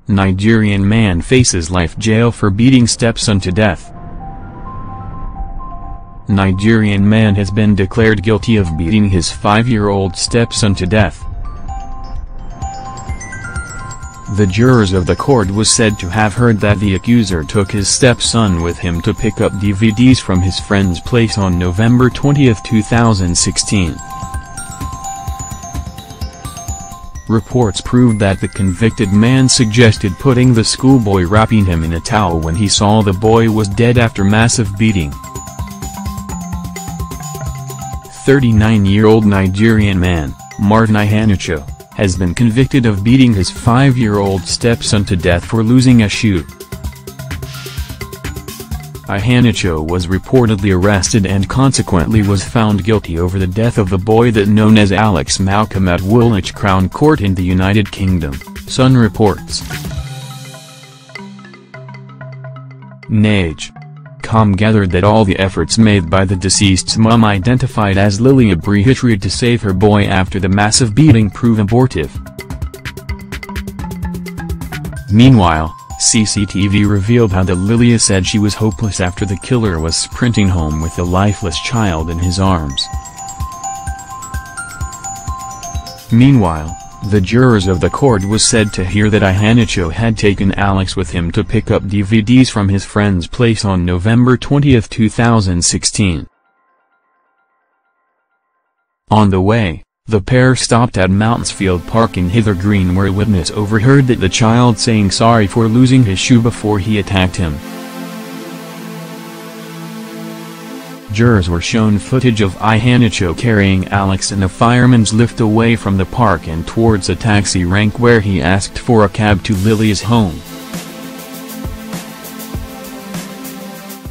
Nigerian man faces life jail for beating stepson to death. Nigerian man has been declared guilty of beating his 5-year-old stepson to death. The jurors of the court was said to have heard that the accuser took his stepson with him to pick up DVDs from his friend's place on November 20, 2016. Reports proved that the convicted man suggested putting the schoolboy wrapping him in a towel when he saw the boy was dead after massive beating. 39-year-old Nigerian man, Martin Ihanacho, has been convicted of beating his 5-year-old stepson to death for losing a shoe. Ihanacho was reportedly arrested and consequently was found guilty over the death of the boy that known as Alex Malcolm at Woolwich Crown Court in the United Kingdom, Sun reports. Nigerian.com gathered that all the efforts made by the deceased's mum, identified as Lily Abrihitri, to save her boy after the massive beating proved abortive. Meanwhile, CCTV revealed how the Lilia said she was hopeless after the killer was sprinting home with the lifeless child in his arms. Meanwhile, the jurors of the court was said to hear that Ihanacho had taken Alex with him to pick up DVDs from his friend's place on November 20, 2016. On the way, the pair stopped at Mountonsfield Park in Hither Green, where a witness overheard that the child saying sorry for losing his shoe before he attacked him. Jurors were shown footage of Ihanacho carrying Alex in a fireman's lift away from the park and towards a taxi rank where he asked for a cab to Lily's home.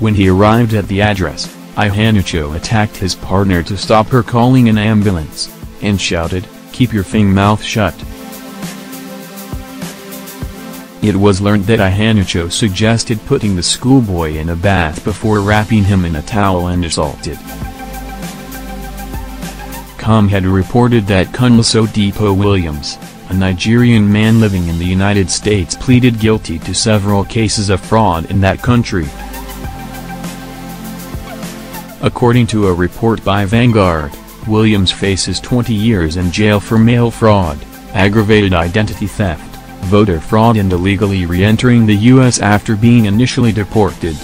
When he arrived at the address, Ihanacho attacked his partner to stop her calling an ambulance, and shouted, "Keep your mouth shut." It was learned that Ihanacho suggested putting the schoolboy in a bath before wrapping him in a towel and assaulted. Com had reported that Kunle Depot Williams, a Nigerian man living in the United States, pleaded guilty to several cases of fraud in that country. According to a report by Vanguard, Williams faces 20 years in jail for mail fraud, aggravated identity theft, voter fraud and illegally re-entering the U.S. after being initially deported.